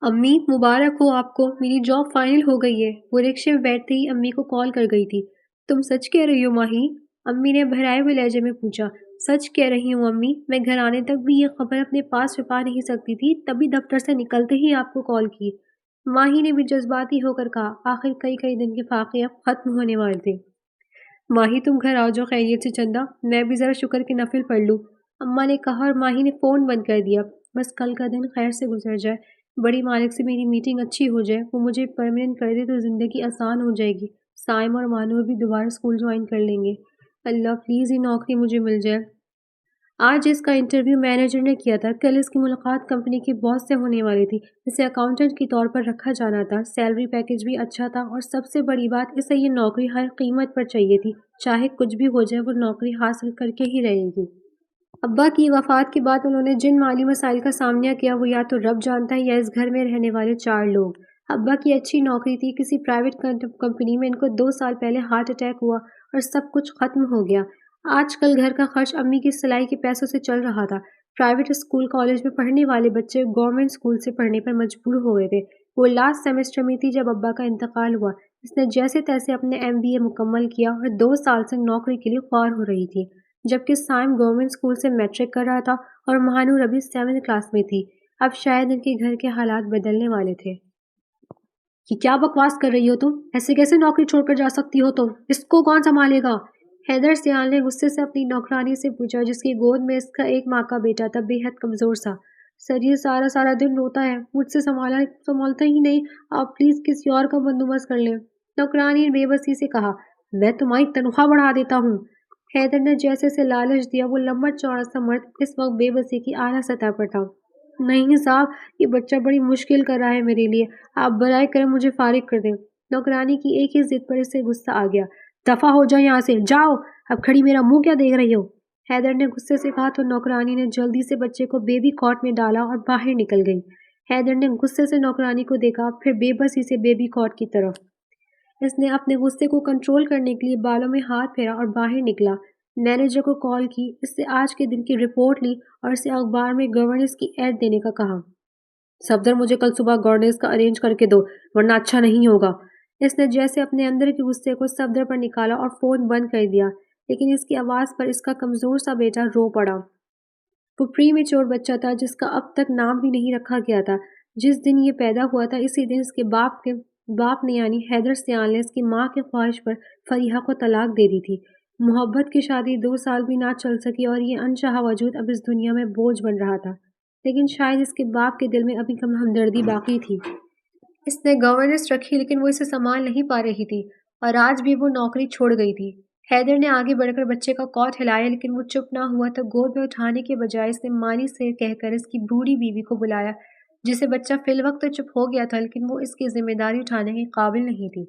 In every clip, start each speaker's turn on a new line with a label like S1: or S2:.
S1: امی مبارک ہو آپ کو، میری جاب فائنل ہو گئی ہے۔ وہ رکشے میں بیٹھتے ہی امی کو کال کر گئی تھی۔ تم سچ کہہ رہی ہو ماہی؟ امی نے بھرائے ہوئے لہجے میں پوچھا۔ سچ کہہ رہی ہوں امی، میں گھر آنے تک بھی یہ خبر اپنے پاس چھپا نہیں سکتی تھی، تبھی دفتر سے نکلتے ہی آپ کو کال کی۔ ماہی نے بھی جذباتی ہو کر کہا، آخر کئی دن کے فاقے اب ختم ہونے والے تھے۔ ماہی تم گھر آ جاؤ خیریت سے چندہ، میں بھی ذرا شکر کے نفل پڑھ لوں، اماں نے کہا اور ماہی نے فون بند کر دیا۔ بس کل کا دن خیر سے گزر جائے، بڑی مالک سے میری میٹنگ اچھی ہو جائے، وہ مجھے پرماننٹ کر دے تو زندگی آسان ہو جائے گی، سائم اور مانو بھی دوبارہ اسکول جوائن کر لیں گے۔ اللہ پلیز یہ نوکری مجھے مل جائے۔ آج اس کا انٹرویو مینیجر نے کیا تھا، کل اس کی ملاقات کمپنی کے باس سے ہونے والی تھی، اسے اکاؤنٹنٹ کے طور پر رکھا جانا تھا، سیلری پیکیج بھی اچھا تھا اور سب سے بڑی بات اسے یہ نوکری ہر قیمت پر چاہیے تھی، چاہے کچھ بھی ہو جائے وہ نوکری حاصل کر کے ہی رہے گی۔ ابا کی وفات کے بعد انہوں نے جن مالی مسائل کا سامنا کیا وہ یا تو رب جانتا ہے یا اس گھر میں رہنے والے 4 لوگ۔ ابا کی اچھی نوکری تھی، کسی پرائیویٹ کمپنی میں، ان کو 2 سال پہلے ہارٹ اٹیک ہوا اور سب کچھ ختم ہو گیا۔ آج کل گھر کا خرچ امی کی سلائی کے پیسوں سے چل رہا تھا۔ پرائیویٹ اسکول کالج میں پڑھنے والے بچے گورنمنٹ اسکول سے پڑھنے پر مجبور ہو گئے تھے۔ وہ لاسٹ سیمسٹر میں تھی جب ابا کا انتقال ہوا۔ اس نے جیسے تیسے اپنے MBA مکمل کیا اور 2 سال سے نوکری کے لیے خوار ہو رہی تھی، جبکہ سائم گورنمنٹ اسکول سے میٹرک کر رہا تھا اور مہانور ابھی 7 کلاس میں تھی۔ اب شاید ان کے گھر کے حالات بدلنے والے تھے۔ یہ کیا بکواس کر رہی ہو تم؟ ایسے کیسے نوکری چھوڑ کر جا سکتی ہو تم؟ اس کو کون سنبھالے گا؟ حیدر سیال نے غصے سے اپنی نوکرانی سے پوچھا، جس کی گود میں اس کا 1 ماہ کا بیٹا تھا، بے حد کمزور سا۔ سر یہ سارا دن روتا ہے، مجھ سے سنبھالتا ہی نہیں، آپ پلیز کسی اور کا بندوبست کر لیں۔ نوکرانی نے بے بسی سے کہا، میں تمہاری تنخواہ بڑھا دیتا ہوں۔ حیدر نے جیسے لالچ دیا، وہ لمبا چوڑا سا مرد اس وقت بے بسی کی اعلیٰ سطح پر تھا۔ نہیں صاحب، یہ بچہ بڑی مشکل کر رہا ہے میرے لیے، آپ برائے کرم مجھے فارغ کر دیں۔ نوکرانی کی ایک ہی ضد پر اسے غصہ آ گیا۔ دفع ہو جاؤ یہاں سے، جاؤ، اب کھڑی میرا منہ کیا دیکھ رہی ہو؟ حیدر نے غصے سے کہا تو نوکرانی نے جلدی سے بچے کو بیبی کاٹ میں ڈالا اور باہر نکل گئی۔ حیدر نے غصے سے نوکرانی کو دیکھا، پھر بے بسی سے بیبی کاٹ کی طرف۔ اس نے اپنے غصے کو کنٹرول کرنے کے لیے بالوں میں ہاتھ پھیرا اور باہر نکلا۔ مینیجر کو کال کی، اس سے آج کے دن کی رپورٹ لی اور اسے اخبار میں گورننس کی ایڈ دینے کا کہا۔ صفدر مجھے کل صبح گورننس کا ارینج کر کے دو، ورنہ اچھا نہیں ہوگا۔ اس نے جیسے اپنے اندر کے غصے کو صفدر پر نکالا اور فون بند کر دیا، لیکن اس کی آواز پر اس کا کمزور سا بیٹا رو پڑا۔ وہ پری میچور بچہ تھا جس کا اب تک نام بھی نہیں رکھا گیا تھا۔ جس دن یہ پیدا ہوا تھا اسی دن اس کے باپ نے یعنی حیدر سیال نے اس کی ماں کی خواہش پر فریحہ کو طلاق دے دی تھی۔ محبت کی شادی 2 سال بھی نہ چل سکی اور یہ انچاہا وجود اب اس دنیا میں بوجھ بن رہا تھا، لیکن شاید اس کے باپ کے دل میں ابھی کم ہمدردی باقی تھی۔ اس نے گورننس رکھی لیکن وہ اسے سنبھال نہیں پا رہی تھی اور آج بھی وہ نوکری چھوڑ گئی تھی۔ حیدر نے آگے بڑھ کر بچے کا کوٹ ہلایا لیکن وہ چپ نہ ہوا تو گود میں اٹھانے کے بجائے اس نے مانی سے کہہ کر اس کی بوڑھی بیوی کو بلایا، جسے بچہ فی الوقت تو چپ ہو گیا تھا لیکن وہ اس کی ذمہ داری اٹھانے کے قابل نہیں تھی۔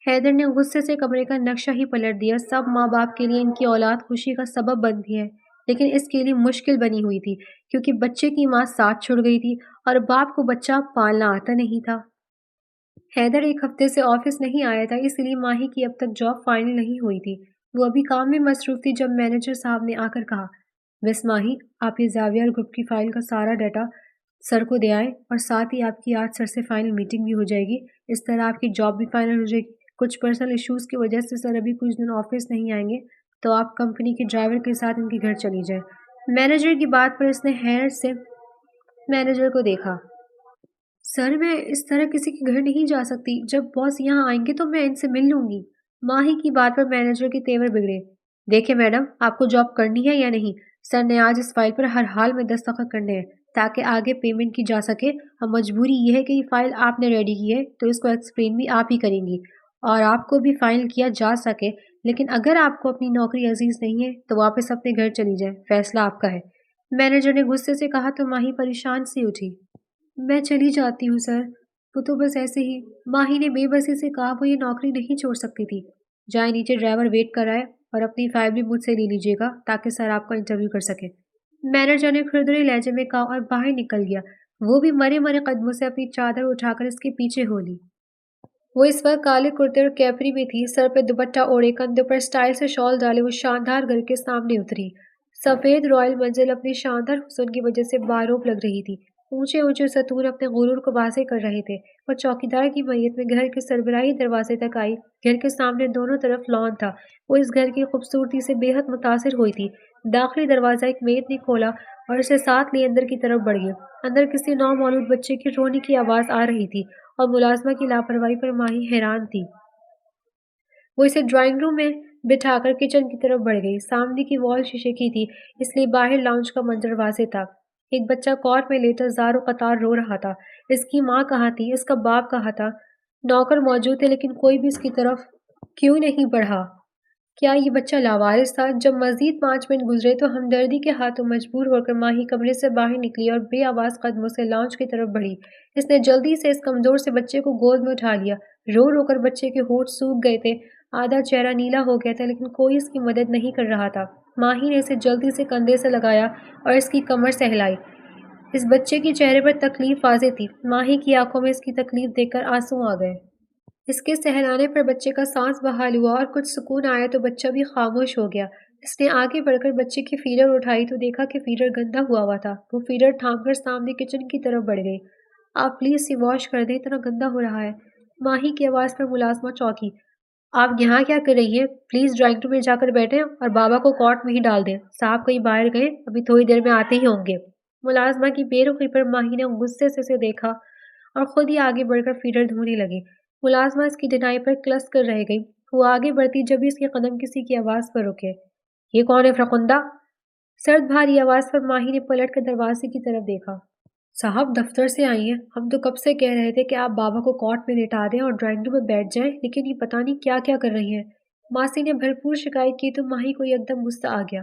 S1: حیدر نے غصے سے کمرے کا نقشہ ہی پلٹ دیا۔ سب ماں باپ کے لیے ان کی اولاد خوشی کا سبب بنتی ہے، لیکن اس کے لیے مشکل بنی ہوئی تھی کیونکہ بچے کی ماں ساتھ چھوڑ گئی تھی اور باپ کو بچہ پالنا آتا نہیں تھا۔ حیدر 1 ہفتے سے آفس نہیں آیا تھا، اس لیے ماہی کی اب تک جاب فائنل نہیں ہوئی تھی۔ وہ ابھی کام میں مصروف تھی جب مینیجر صاحب نے آ کر کہا، بس ماہی، آپ یہ زاویہ گروپ کی فائل کا سارا ڈیٹا سر کو دے آئیں اور ساتھ ہی آپ کی آج سر سے فائنل میٹنگ بھی ہو جائے گی، اس طرح آپ کی جاب بھی فائنل ہو جائے گی۔ کچھ پرسنل ایشوز کی وجہ سے سر ابھی کچھ دن آفس نہیں آئیں گے تو آپ کمپنی کے ڈرائیور کے ساتھ ان کے گھر چلی جائیں۔ مینیجر کی بات پر اس نے حیرت سے مینیجر کو دیکھا۔ سر میں اس طرح کسی کے گھر نہیں جا سکتی، جب باس یہاں آئیں گے تو میں ان سے مل لوں گی۔ ماہی کی بات پر مینیجر کے تیور بگڑے۔ دیکھیں میڈم، آپ کو جاب کرنی ہے یا نہیں؟ سر نے آج اس فائل پر ہر حال میں دستخط کرنے ہیں تاکہ آگے پیمنٹ کی جا سکے، اور مجبوری یہ ہے کہ یہ فائل آپ نے ریڈی کی ہے تو اس کو ایکسپلین بھی آپ ہی کریں گی اور آپ کو بھی فائنل کیا جا سکے، لیکن اگر آپ کو اپنی نوکری عزیز نہیں ہے تو واپس اپنے گھر چلی جائیں، فیصلہ آپ کا ہے۔ مینیجر نے غصے سے کہا تو ماہی پریشان سی اٹھی۔ میں چلی جاتی ہوں سر، وہ تو بس ایسے ہی۔ ماہی نے بے بسی سے کہا، وہ یہ نوکری نہیں چھوڑ سکتی تھی۔ جائیں نیچے ڈرائیور ویٹ کر رہا ہے اور اپنی فائل بھی مجھ سے لے لیجیے گا تاکہ سر آپ کا انٹرویو کر سکے۔ مینیجر نے کھردرے لہجے میں کہا اور باہر نکل گیا۔ وہ بھی مرے قدموں سے اپنی چادر اٹھا کر اس کے پیچھے ہو لی۔ وہ اس وقت کالے کرتے اور کیپری میں تھی، سر پہ دوپٹہ اوڑھے، کندھوں پر سٹائل سے شال ڈالے وہ شاندار گھر کے سامنے اتری۔ سفید رائل منزل اپنی شاندار حسن کی وجہ سے باروب لگ رہی تھی۔ اونچے اونچے ستون اپنے غرور کو واضح کر رہے تھے اور چوکیدار کی میت میں گھر کے سربراہی دروازے تک آئی۔ گھر کے سامنے دونوں طرف لان تھا۔ وہ اس گھر کی خوبصورتی سے بے حد متاثر ہوئی تھی۔ داخلی دروازہ ایک میت نے کھولا اور اسے ساتھ لیے اندر کی طرف بڑھ گئی۔ اندر کسی نومولود بچے کی رونے کی آواز آ رہی تھی اور ملازمہ کی لاپرواہی پر ماہی حیران تھی۔ وہ اسے ڈرائنگ روم میں بٹھا کر کچن کی طرف بڑھ گئی۔ سامنے کی وال شیشے کی تھی، اس لیے باہر لاؤنج کا منظر واضح تھا۔ ایک بچہ کور میں لیٹا زار و قطار رو رہا تھا۔ اس کی ماں کہاں تھی؟ اس کا باپ کہاں تھا؟ نوکر موجود تھے لیکن کوئی بھی اس کی طرف کیوں نہیں بڑھا؟ کیا یہ بچہ لاوارث تھا؟ جب مزید 5 منٹ گزرے تو ہمدردی کے ہاتھوں مجبور ہو کر ماہی کمرے سے باہر نکلی اور بے آواز قدموں سے لاؤنج کی طرف بڑھی۔ اس نے جلدی سے اس کمزور سے بچے کو گود میں اٹھا لیا۔ رو رو کر بچے کے ہونٹ سوکھ گئے تھے، آدھا چہرہ نیلا ہو گیا تھا، لیکن کوئی اس کی مدد نہیں کر رہا تھا۔ ماہی نے اسے جلدی سے کندھے سے لگایا اور اس کی کمر سہلائی۔ اس بچے کے چہرے پر تکلیف واضح تھی۔ ماہی کی آنکھوں میں اس کی تکلیف دیکھ کر آنسو آ گئے۔ اس کے سہلانے پر بچے کا سانس بحال ہوا اور کچھ سکون آیا تو بچہ بھی خاموش ہو گیا۔ اس نے آگے بڑھ کر بچے کی فیڈر اٹھائی تو دیکھا کہ فیڈر گندا ہوا تھا۔ وہ فیڈر تھام کر سامنے کچن کی طرف بڑھ گئی۔ آپ پلیز اسے واش کر دیں، اتنا گندا ہو رہا ہے۔ ماہی کی آواز پر ملازمہ چونکی۔ آپ یہاں کیا کر رہی ہیں؟ پلیز ڈرائنگ روم میں جا کر بیٹھیں اور بابا کو کورٹ میں ہی ڈال دیں۔ صاحب کہیں باہر گئے، ابھی تھوڑی دیر میں آتے ہی ہوں گے۔ ملازمہ کی بے رخی پر ماہی نے غصے سے اسے دیکھا اور خود ہی آگے بڑھ کر فیڈر دھونے لگی۔ ملازمہ اس کی ڈینائی پر کلس کر رہ گئی۔ وہ آگے بڑھتی جب بھی اس کے قدم کسی کی آواز پر رکے۔ یہ کون ہے فرخندہ؟ سرد بھاری آواز پر ماہی نے پلٹ کر دروازے کی طرف دیکھا۔ صاحب دفتر سے آئی ہیں، ہم تو کب سے کہہ رہے تھے کہ آپ بابا کو کورٹ میں لٹا دیں اور ڈرائنگ روم میں بیٹھ جائیں، لیکن یہ پتہ نہیں کیا کیا کر رہی ہیں۔ ماسی نے بھرپور شکایت کی تو ماہی کو ایک دم غصہ آ گیا۔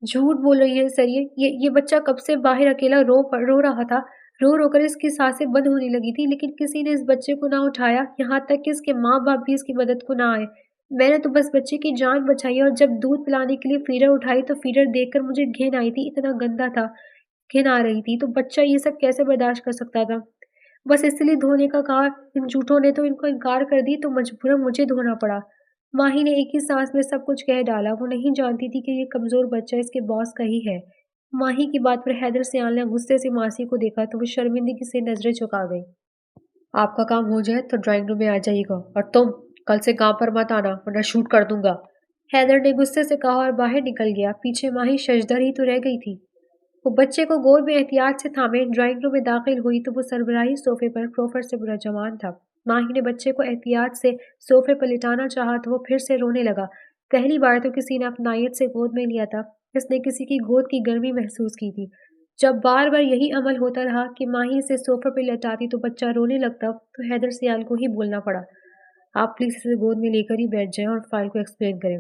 S1: جھوٹ بول رہی ہیں سر، یہ بچہ کب سے باہر اکیلا رو رہا تھا۔ رو رو کر اس کی سانسیں بند ہونے لگی تھی، لیکن کسی نے اس بچے کو نہ اٹھایا، یہاں تک کہ اس کے ماں باپ بھی اس کی مدد کو نہ آئے۔ میں نے تو بس بچے کی جان بچائی اور جب دودھ پلانے کے لیے فیڈر اٹھائی تو فیڈر دیکھ کر مجھے گھن آئی تھی، اتنا گندا تھا۔ گھن آ رہی تھی تو بچہ یہ سب کیسے برداشت کر سکتا تھا؟ بس اس لیے دھونے کا کہا، ان جھوٹوں نے تو ان کو انکار کر دی تو مجبوراً مجھے دھونا پڑا۔ ماہی نے ایک ہی سانس میں سب کچھ کہہ ڈالا۔ وہ نہیں جانتی تھی کہ یہ کمزور بچہ اس کے باس کا ہی ہے۔ ماہی کی بات پر حیدر سیال نے غصے سے ماسی کو دیکھا تو وہ شرمندگی سے نظریں چکا گئی۔ آپ کا کام ہو جائے تو ڈرائنگ روم میں آ جائیے گا، اور تم کل سے کام پر مت آنا ورنہ شوٹ کر دوں گا، حیدر نے غصے سے کہا اور باہر نکل گیا۔ پیچھے ماہی ششدر ہی تو رہ گئی تھی۔ وہ بچے کو گود میں احتیاط سے تھامے ڈرائنگ روم میں داخل ہوئی تو وہ سربراہی صوفے پر کروفر سے برا جوان تھا۔ ماہی نے بچے کو احتیاط سے صوفے پر لٹانا چاہا تو وہ پھر سے رونے لگا۔ پہلی بار تو کسی نے اپنائیت سے گود میں لیا تھا۔ اس نے کسی کی گود کی گرمی محسوس کی تھی۔ جب بار بار یہی عمل ہوتا رہا کہ ماہی اسے صوفے پر لٹاتی تو بچہ رونے لگتا تو حیدر سیال کو ہی بولنا پڑا، آپ پلیز اسے گود میں لے کر ہی بیٹھ جائیں اور فائل کو ایکسپلین کریں۔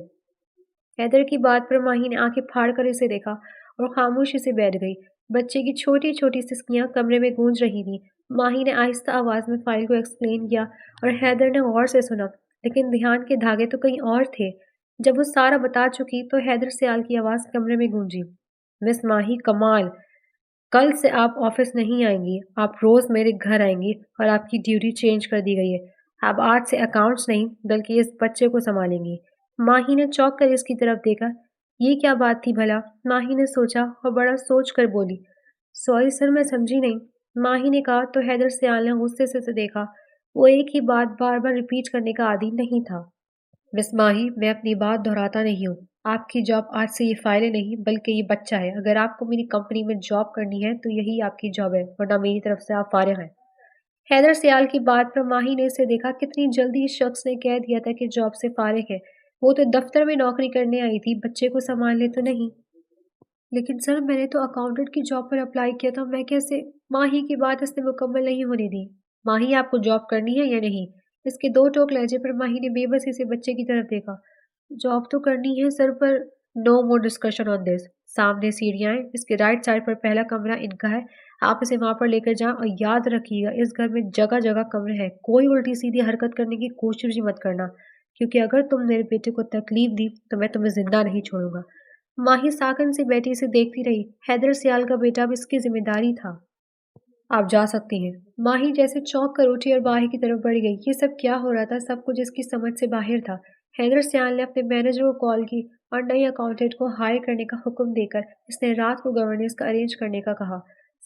S1: حیدر کی بات پر ماہی نے آنکھیں پھاڑ کر اسے دیکھا اور خاموشی سے بیٹھ گئی۔ بچے کی چھوٹی چھوٹی سسکیاں کمرے میں گونج رہی تھیں۔ ماہی نے آہستہ آواز میں فائل کو ایکسپلین کیا اور حیدر نے غور سے سنا، لیکن دھیان کے دھاگے تو کہیں اور تھے۔ جب وہ سارا بتا چکی تو حیدر سیال کی آواز کمرے میں گونجی، مس ماہی کمال، کل سے آپ آفس نہیں آئیں گی، آپ روز میرے گھر آئیں گی اور آپ کی ڈیوٹی چینج کر دی گئی ہے۔ آپ آج سے اکاؤنٹس نہیں بلکہ اس بچے کو سنبھالیں گی۔ ماہی نے چونک کر اس کی طرف دیکھا۔ یہ کیا بات تھی بھلا؟ ماہی نے سوچا اور بڑا سوچ کر بولی، سوری سر، میں سمجھی نہیں۔ ماہی نے کہا تو حیدر سیال نے غصے سے اسے دیکھا۔ وہ ایک ہی بات بار بار ریپیٹ کرنے کا عادی نہیں تھا۔ مس ماہی، میں اپنی بات دہراتا نہیں ہوں۔ آپ کی جاب آج سے یہ فائلیں نہیں بلکہ یہ بچہ ہے۔ اگر آپ کو میری کمپنی میں جاب کرنی ہے تو یہی آپ کی جاب ہے، ورنہ میری طرف سے آپ فارغ ہیں۔ حیدر سیال کی بات پر ماہی نے اسے دیکھا، کتنی جلدی اس شخص نے کہہ دیا تھا کہ جاب سے فارغ ہے۔ وہ تو دفتر میں نوکری کرنے آئی تھی، بچے کو سنبھالنے تو نہیں۔ لیکن سر، میں نے تو اکاؤنٹنٹ کی جاب پر اپلائی کیا تھا، میں کیسے؟ ماہی کی بات اس نے مکمل نہیں ہونے دی۔ ماہی، آپ کو جاب کرنی ہے یا نہیں؟ اس کے دو ٹوک لہجے پر ماہی نے بے بسی سے بچے کی طرف دیکھا۔ جاب تو کرنی ہے سر، پر نو مور ڈسکشن آن دس۔ سامنے سیڑھیاں ہیں، اس کے رائٹ سائڈ پر پہلا کمرہ ان کا ہے، آپ اسے وہاں پر لے کر جائیں، اور یاد رکھیے گا اس گھر میں جگہ جگہ کمرے ہیں، کوئی الٹی سیدھی حرکت کرنے کی کوشش بھی مت کرنا، کیونکہ اگر تم میرے بیٹے کو تکلیف دی تو میں تمہیں زندہ نہیں چھوڑوں گا۔ ماہی ساکن سے بیٹی سے دیکھتی رہی۔ حیدر سیال کا بیٹا اب اس کی ذمہ داری تھا۔ آپ جا سکتی ہیں۔ ماہی جیسے چونک کر اٹھی اور باہر کی طرف بڑھ گئی۔ یہ سب کیا ہو رہا تھا؟ سب کچھ اس کی سمجھ سے باہر تھا۔ حیدر سیال نے اپنے مینیجر کو کال کی اور نئی اکاؤنٹنٹ کو ہائر کرنے کا حکم دے کر اس نے رات کو گورننس کا ارینج کرنے کا کہا۔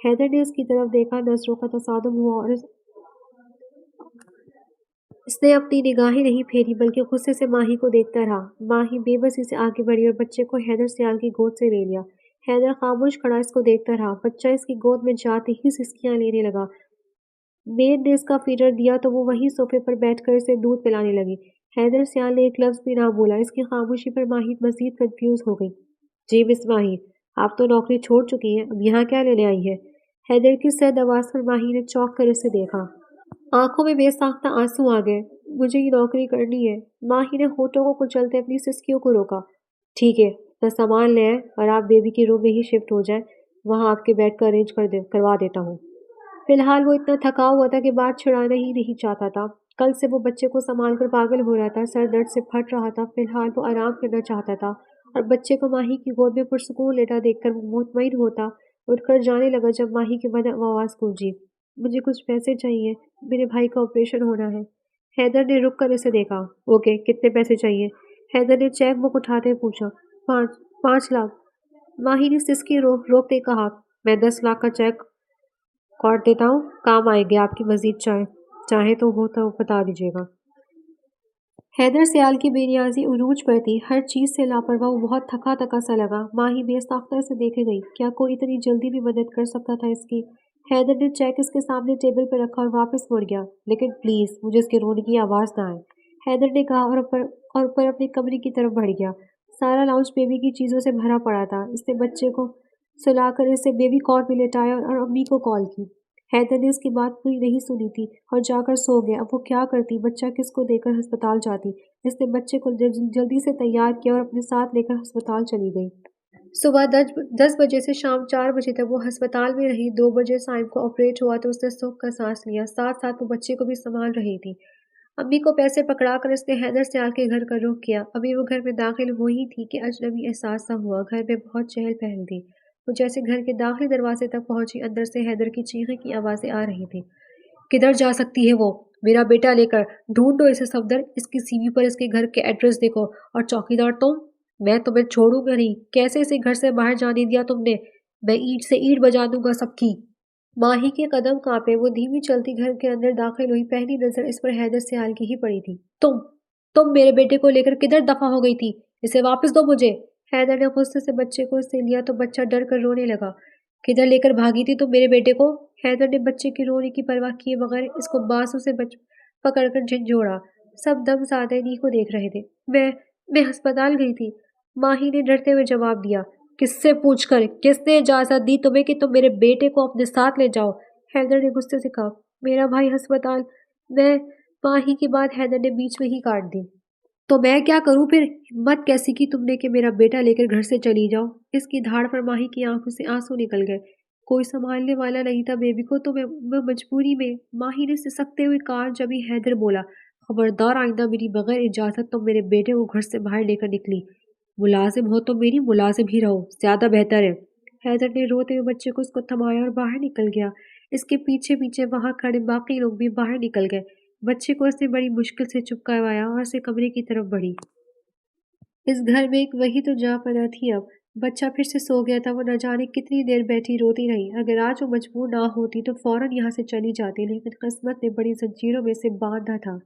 S1: حیدر نے اس کی طرف دیکھا، نظروں کا تصادم ہوا اور اس نے اپنی نگاہیں نہیں پھیری بلکہ غصے سے ماہی کو دیکھتا رہا۔ ماہی بے بسی سے آگے بڑھی اور بچے کو حیدر سیال کی گود سے لے لیا۔ حیدر خاموش کھڑا اس کو دیکھتا رہا۔ بچہ اس کی گود میں جاتے ہی سسکیاں لینے لگا۔ میر نے اس کا فیڈر دیا تو وہ وہیں صوفے پر بیٹھ کر اسے دودھ پلانے لگی۔ حیدر سیال نے ایک لفظ بھی نہ بولا۔ اس کی خاموشی پر ماہی مزید کنفیوز ہو گئی۔ جی مس ماہی، آپ تو نوکری چھوڑ چکی ہیں، اب یہاں کیا لینے آئی ہے؟ حیدر کی سرد آواز پر ماہی نے چونک کر اسے دیکھا۔ آنکھوں میں بے ساختہ آنسو آ گئے۔ مجھے یہ نوکری کرنی ہے۔ ماہی نے ہونٹوں کو کچلتے اپنی سسکیوں کو روکا۔ ٹھیک ہے، اپنا سامان لے آئیں اور آپ بیبی کے روم میں ہی شفٹ ہو جائیں، وہاں آپ کے بیڈ کا ارینج کروا دیتا ہوں۔ فی الحال وہ اتنا تھکا ہوا تھا کہ بات چھڑانا ہی نہیں چاہتا تھا۔ کل سے وہ بچے کو سنبھال کر پاگل ہو رہا تھا، سر درد سے پھٹ رہا تھا۔ فی الحال وہ آرام کرنا چاہتا تھا اور بچے کو ماہی کی گود میں پرسکون لیٹا دیکھ کر وہ مطمئن ہوتا۔ اٹھ کر جانے لگا جب ماہی کی مدد آواز گونجی۔ مجھے کچھ پیسے چاہیے، میرے بھائی کا آپریشن ہونا ہے۔ حیدر نے رک کر اسے دیکھا۔ اوکے، کتنے پیسے چاہیے؟ حیدر نے چیک بک اٹھاتے پوچھا۔ 5 لاکھ۔ ماہی نے سسکی روکتے کہا، میں 10 لاکھ کا چیک کاٹ دیتا ہوں، کام آئے گی آپ کی مزید چاہے تو ہو تو بتا دیجیے گا۔ حیدر سیال کی بے نیازی عروج پر تھی، ہر چیز سے لاپرواہ، وہ بہت تھکا سا لگا۔ ماہی بے ساختہ سے دیکھے گئی، کیا کوئی اتنی جلدی بھی مدد کر سکتا تھا اس کی؟ حیدر نے چیک اس کے سامنے ٹیبل پر رکھا اور واپس مڑ گیا۔ لیکن پلیز مجھے اس کے رونے کی آواز نہ آئے، حیدر نے کہا اور اوپر اپنے کمرے کی طرف بڑھ گیا۔ سارا لاؤنج بیبی کی چیزوں سے بھرا پڑا تھا۔ اس نے بچے کو سلا کر اسے بیبی کاٹ میں لٹایا اور امی کو کال کی۔ حیدر نے اس کی بات پوری نہیں سنی تھی اور جا کر سو گیا۔ اب وہ کیا کرتی؟ بچہ کس کو دے کر ہسپتال جاتی؟ اس نے بچے کو جلدی سے تیار کیا اور اپنے ساتھ لے کر ہسپتال چلی گئی۔ صبح 10 بجے سے شام 4 بجے تک وہ ہسپتال میں رہی۔ 2 بجے سائم کو آپریٹ ہوا تو اس نے سکھ کا سانس لیا، ساتھ ساتھ وہ بچے کو بھی سنبھال رہی تھی۔ امی کو پیسے پکڑا کر اس نے حیدر سیال کے گھر کا رخ کیا۔ ابھی وہ گھر میں داخل ہوئی تھی کہ اجنبی احساس سا ہوا۔ گھر میں بہت چہل پہل تھی۔ وہ جیسے گھر کے داخلی دروازے تک پہنچی، اندر سے حیدر کی چیخیں کی آوازیں آ رہی تھیں۔ کدھر جا سکتی ہے وہ؟ میرا بیٹا لے کر ڈھونڈو اسے صفدر، اس کی سی وی پر اس کے گھر کے ایڈریس دیکھو۔ اور چوکیدار تم؟ میں تمہیں چھوڑوں گا نہیں۔ کیسے اسے گھر سے باہر جانے دیا تم نے؟ میں اینٹ سے اینٹ بجا دوں گا سب کی۔ ماہی کے قدم کانپے، وہ دھیمی چلتی گھر کے اندر داخل ہوئی۔ پہلی نظر اس پر حیدر سیال کی ہی پڑی تھی۔ تم میرے بیٹے کو لے کر کدھر دفع ہو گئی تھی؟ اسے واپس دو مجھے۔ حیدر نے غصے سے بچے کو اس سے لیا تو بچہ ڈر کر رونے لگا۔ کدھر لے کر بھاگی تھی تم میرے بیٹے کو؟ حیدر نے بچے کے رونے کی پرواہ کیے بغیر اس کو بازو سے پکڑ کر جھنجھوڑا۔ سب دم زادگی کو دیکھ رہے تھے۔ میں ہسپتال گئی تھی، ماہی نے ڈرتے ہوئے جواب دیا۔ کس سے پوچھ کر؟ کس نے اجازت دی تمہیں کہ تم میرے بیٹے کو اپنے ساتھ لے جاؤ؟ حیدر نے غصے سے کہا۔ میرا بھائی ہسپتال، ماہی کی بات حیدر نے بیچ میں ہی کاٹ دی۔ تو میں کیا کروں پھر؟ ہمت کیسی کی تم نے کہ میرا بیٹا لے کر گھر سے چلی جاؤ؟ اس کی دھاڑ پر ماہی کی آنکھوں سے آنسو نکل گئے۔ کوئی سنبھالنے والا نہیں تھا بیبی کو تو میں مجبوری میں۔ ماہی نے سسکتے ہوئے کان جبھی حیدر بولا، خبردار آئندہ میری بغیر اجازت تم میرے بیٹے کو گھر سے باہر لے کر نکلی۔ ملازم ہو تو میری ملازم ہی رہو، زیادہ بہتر ہے۔ حیدر نے روتے ہوئے بچے کو اس کو تھمایا اور باہر نکل گیا۔ اس کے پیچھے پیچھے وہاں کھڑے باقی لوگ بھی باہر نکل گئے۔ بچے کو اس نے بڑی مشکل سے چپکایا اور اسے کمرے کی طرف بڑھی۔ اس گھر میں ایک وہی تو جہاں پناہ تھی اب۔ بچہ پھر سے سو گیا تھا۔ وہ نہ جانے کتنی دیر بیٹھی روتی رہی۔ اگر آج وہ مجبور نہ ہوتی تو فوراً یہاں سے چلی جاتی، لیکن قسمت نے بڑی زنجیروں میں سے باندھا تھا۔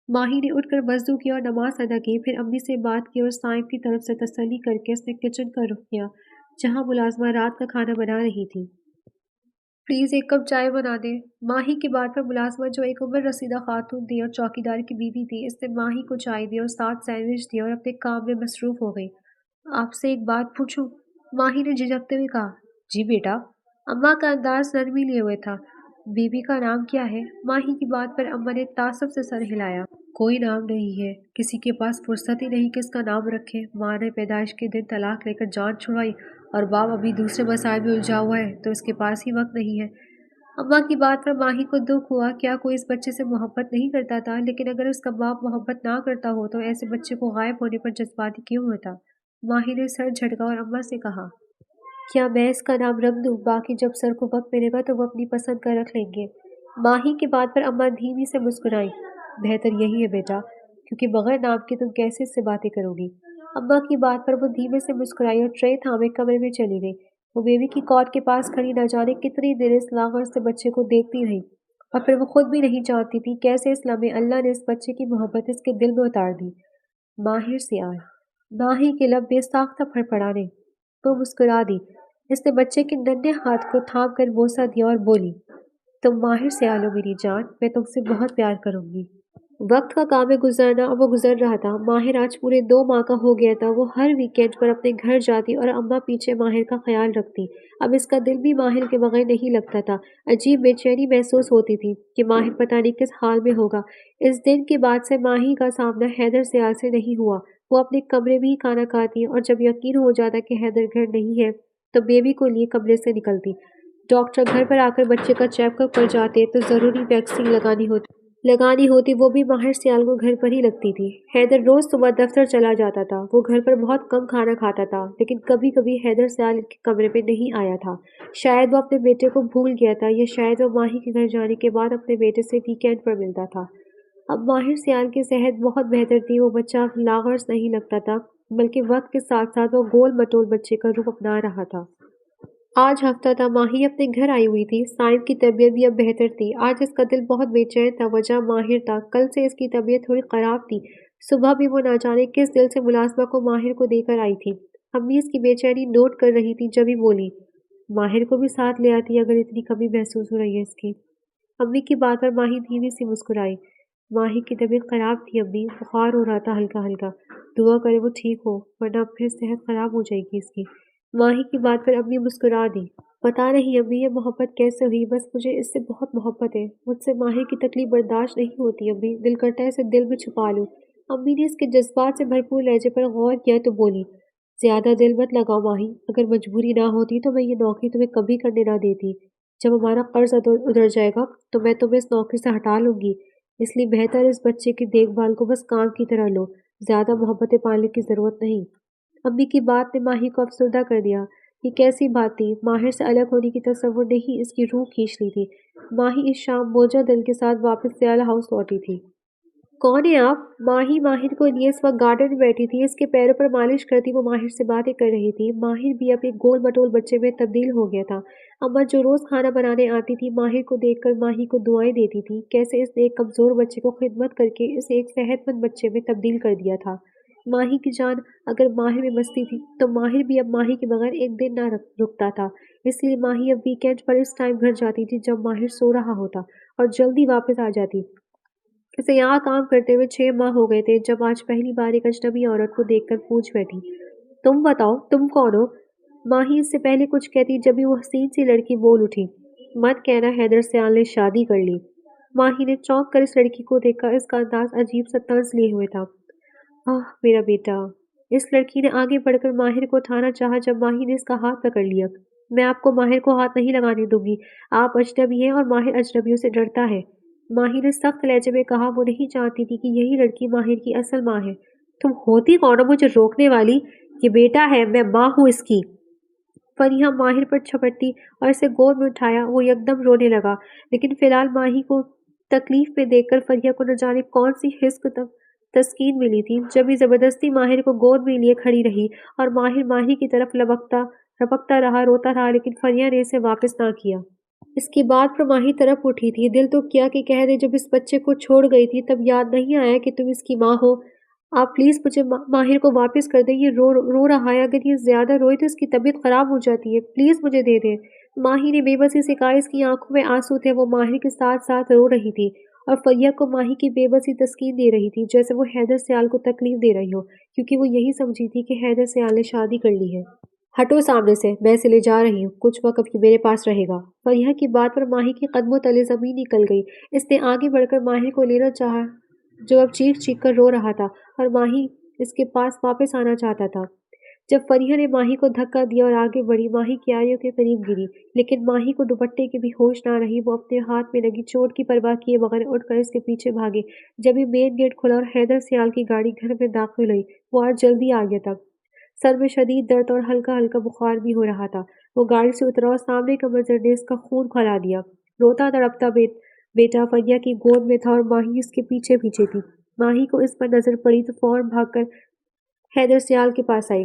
S1: ماہی نے اٹھ کر وضو کیا اور نماز ادا کی، پھر امی سے بات کی اور سائم کی طرف سے تسلی کر کے اس نے کچن کا رخ کیا جہاں ملازمہ رات کا کھانا بنا رہی تھی۔ پلیز ایک کپ چائے بنا دیں۔ ماہی کی بات پر ملازمہ جو ایک عمر رسیدہ خاتون تھی اور چوکیدار کی بیوی تھی، اس نے ماہی کو چائے دی اور ساتھ سینڈوچ دیا اور اپنے کام میں مصروف ہو گئی۔ آپ سے ایک بات پوچھوں؟ ماہی نے جھجکتے ہوئے کہا۔ جی بیٹا۔ اماں کا انداز نرمی لیے ہوئے تھا۔ بیبی کا نام کیا ہے؟ ماہی کی بات پر اماں نے تعصب سے سر ہلایا۔ کوئی نام نہیں ہے، کسی کے پاس فرصت ہی نہیں کس کا نام رکھے۔ ماں نے پیدائش کے دن طلاق لے کر جان چھڑائی اور باپ ابھی دوسرے مسائل میں الجھا ہوا ہے تو اس کے پاس ہی وقت نہیں ہے۔ اماں کی بات پر ماہی کو دکھ ہوا۔ کیا کوئی اس بچے سے محبت نہیں کرتا تھا؟ لیکن اگر اس کا باپ محبت نہ کرتا ہو تو ایسے بچے کو غائب ہونے پر جذباتی کیوں ہوتا؟ ماہی نے سر جھٹکا اور اماں سے کہا، کیا میں اس کا نام رکھ دوں؟ باقی جب سر کو وقت ملے گا تو وہ اپنی پسند کا رکھ لیں گے۔ ماہی کی بات پر اماں دھیمی سے مسکرائی۔ بہتر یہی ہے بیٹا، کیونکہ بغیر نام کے تم کیسے اس سے باتیں کرو گی؟ اماں کی بات پر وہ دھیمے سے مسکرائی اور ٹرے تھامے کمرے میں چلی گئی۔ وہ بیوی کی کاٹ کے پاس کھڑی نہ جانے کتنی دیر اس لاغر سے بچے کو دیکھتی رہی، اور پھر وہ خود بھی نہیں جانتی تھی کیسے اس لمحے اللہ نے اس بچے کی محبت اس کے دل میں اتار دی۔ ماہر سیال، ماہی کے لب بے ساختہ پھڑپڑانے۔ وہ مسکرا دی۔ اس نے بچے کے ننھے ہاتھ کو تھام کر بوسہ دیا اور بولی، تم ماہر سیال ہو میری جان، میں تم سے بہت پیار کروں گی۔ وقت کا کام ہے گزرنا اور وہ گزر رہا تھا۔ ماہر آج پورے 2 ماہ کا ہو گیا تھا۔ وہ ہر ویکینڈ پر اپنے گھر جاتی اور اماں پیچھے ماہر کا خیال رکھتی۔ اب اس کا دل بھی ماہر کے بغیر نہیں لگتا تھا۔ عجیب بے چینی محسوس ہوتی تھی کہ ماہر پتہ نہیں کس حال میں ہوگا۔ اس دن کے بعد سے ماہی کا سامنا حیدر سیال سے نہیں ہوا۔ وہ اپنے کمرے میں ہی کھانا کھاتی اور جب یقین ہو جاتا کہ حیدر گھر نہیں ہے تو بیبی کو لیے کمرے سے نکلتی۔ ڈاکٹر گھر پر آ کر بچے کا چیک اپ کر جاتے تو ضروری ویکسین لگانی ہوتی وہ بھی ماہر سیال کو گھر پر ہی لگتی تھی۔ حیدر روز صبح دفتر چلا جاتا تھا۔ وہ گھر پر بہت کم کھانا کھاتا تھا، لیکن کبھی کبھی حیدر سیال کے کمرے پہ نہیں آیا تھا۔ شاید وہ اپنے بیٹے کو بھول گیا تھا یا شاید وہ ماہی کے گھر جانے کے بعد اپنے بیٹے سے ویکینڈ پر ملتا تھا۔ اب ماہر سیال کی صحت بہت بہتر تھی۔ وہ بچہ لاغرس نہیں لگتا تھا، بلکہ وقت کے ساتھ ساتھ وہ گول مٹول بچے کا روپ اپنا رہا تھا۔ آج ہفتہ تھا ماہی اپنے گھر آئی ہوئی تھی۔ سائم کی طبیعت بھی اب بہتر تھی۔ آج اس کا دل بہت بے چین تھا۔ وجہ ماہر تھا۔ کل سے اس کی طبیعت تھوڑی خراب تھی۔ صبح بھی وہ نہ جانے کس دل سے ملازمہ کو ماہر کو دے کر آئی تھی۔ امی اس کی بے چینی نوٹ کر رہی تھی جبھی بولی، ماہر کو بھی ساتھ لے آتی اگر اتنی کمی محسوس ہو رہی ہے اس کی۔ امی کی بات پر ماہی دھیمی سی مسکرائی۔ ماہی کی طبیعت خراب تھی امی، بخار ہو رہا تھا ہلکا ہلکا، دعا کرے وہ ٹھیک ہو ورنہ اب پھر صحت خراب ہو جائے گی اس کی۔ ماہی کی بات پر امی مسکرا دی۔ پتہ نہیں امی یہ محبت کیسے ہوئی، بس مجھے اس سے بہت محبت ہے۔ مجھ سے ماہر کی تکلیف برداشت نہیں ہوتی امی، دل کرتا ہے اسے دل میں چھپا لوں۔ امی نے اس کے جذبات سے بھرپور لہجے پر غور کیا تو بولی، زیادہ دل مت لگاؤ ماہی، اگر مجبوری نہ ہوتی تو میں یہ نوکری تمہیں کبھی کرنے نہ دیتی۔ جب ہمارا قرض ادھر جائے گا تو میں تمہیں اس نوکری سے ہٹا لوں گی، اس لیے بہتر اس بچے کی دیکھ بھال کو بس کام کی طرح لو، زیادہ محبتیں پالنے کی ضرورت نہیں۔ امی کی بات نے ماہی کو افسردہ کر دیا۔ یہ کیسی بات تھی؟ ماہر سے الگ ہونے کی تصور نے ہی اس کی روح کھینچ لی تھی۔ ماہی اس شام بوجھا دل کے ساتھ واپس سیال ہاؤس لوٹی تھی۔ کون ہیں آپ؟ ماہی ماہر کو لیے اس وقت گارڈن میں بیٹھی تھی، اس کے پیروں پر مالش کرتی وہ ماہر سے باتیں کر رہی تھی۔ ماہر بھی اب ایک گول مٹول بچے میں تبدیل ہو گیا تھا۔ اماں جو روز کھانا بنانے آتی تھی ماہر کو دیکھ کر ماہی کو دعائیں دیتی تھی، کیسے اس نے ایک کمزور بچے کو خدمت کر کے اسے ایک صحت مند بچے میں تبدیل کر دیا تھا۔ ماہی کی جان اگر ماہر میں بستی تھی تو ماہر بھی اب ماہی کے بغیر ایک دن نہ رکتا تھا، اس لیے ماہی اب ویکینڈ پر اس ٹائم گھر جاتی تھی جب ماہر سو رہا ہوتا اور جلدی واپس آ جاتی۔ اسے یہاں کام کرتے ہوئے 6 ماہ ہو گئے تھے جب آج پہلی بار ایک اجنبی عورت کو دیکھ کر پوچھ بیٹھی، تم بتاؤ تم کون ہو؟ ماہی اس سے پہلے کچھ کہتی جبھی وہ حسین سی لڑکی بول اٹھی، مت کہنا حیدر سیال نے شادی کر لی۔ ماہی نے چونک کر اس لڑکی کو دیکھا، اس کا انداز عجیب سا طنز لیے ہوئے تھا۔ آہ میرا بیٹا۔ اس لڑکی نے آگے بڑھ کر ماہر کو اٹھانا چاہا جب ماہر نے اس کا ہاتھ پکڑ لیا۔ میں آپ کو ماہر کو ہاتھ نہیں لگانے دوں گی، آپ اجنبی ہیں اور ماہر اجنبیوں سے ڈرتا ہے۔ ماہر نے سخت لہجے میں کہا، وہ نہیں جانتی تھی کہ یہی لڑکی ماہر کی اصل ماں ہے۔ تم ہوتی کون ہو مجھے روکنے والی؟ یہ بیٹا ہے، میں ماں ہوں اس کی۔ فریحہ ماہر پر جھپٹی اور اسے گود میں اٹھایا، وہ یکدم رونے لگا، لیکن فی الحال ماہی کو تکلیف میں دیکھ کر فریحہ کو نہ جانے کون سی حس کو تسکین ملی تھی، جبھی زبردستی ماہر کو گود میں لیے کھڑی رہی اور ماہر ماہی کی طرف لپکتا رہا، روتا رہا، لیکن فریحہ نے اسے واپس نہ کیا۔ اس کی بات پر ماہی طرف اٹھی تھی، دل تو کیا کہ کہہ دے، جب اس بچے کو چھوڑ گئی تھی تب یاد نہیں آیا کہ تم اس کی ماں ہو۔ آپ پلیز مجھے ماہر کو واپس کر دیں، یہ رو رہا ہے، اگر یہ زیادہ روئے تو اس کی طبیعت خراب ہو جاتی ہے، پلیز مجھے دے دیں۔ ماہی نے بے بسی سے کہا، اس کی آنکھوں میں آنسو تھے، وہ ماہر کے ساتھ ساتھ رو رہی تھی اور فریحہ کو ماہی کی بے بسی تسکین دے رہی تھی، جیسے وہ حیدر سیال کو تکلیف دے رہی ہو، کیونکہ وہ یہی سمجھی تھی کہ حیدر سیال نے شادی کر لی ہے۔ ہٹو سامنے سے، میں اسے لے جا رہی ہوں، کچھ وقت اب میرے پاس رہے گا۔ فریحہ کی بات پر ماہی کی قدموں تلے زمین نکل گئی۔ اس نے آگے بڑھ کر ماہر کو لینا چاہا جو اب چیخ چیخ کر رو رہا تھا اور ماہی اس کے پاس واپس آنا چاہتا تھا۔ جب فریحہ نے ماہی کو دھکا دیا اور آگے بڑھی، ماہی کیاریوں کے قریب گری، لیکن ماہی کو دوپٹے کی بھی ہوش نہ رہی۔ وہ اپنے ہاتھ میں لگی چوٹ کی پرواہ کیے بغیر اٹھ کر اس کے پیچھے بھاگے۔ جبھی مین گیٹ کھلا اور حیدر سیال کی گاڑی گھر میں داخل ہوئی، وہ آج جلدی آ گیا تھا۔ سر میں شدید درد اور ہلکا ہلکا بخار بھی ہو رہا تھا۔ وہ گاڑی سے اترا اور سامنے کا منظر نے اس کا خون کھولا دیا۔ روتا تڑپتا بیٹا فریحہ کی گود میں تھا اور ماہی اس کے پیچھے پیچھے تھی۔ ماہی کو اس پر نظر پڑی تو فوراً بھاگ کر حیدر سیال کے پاس آئی۔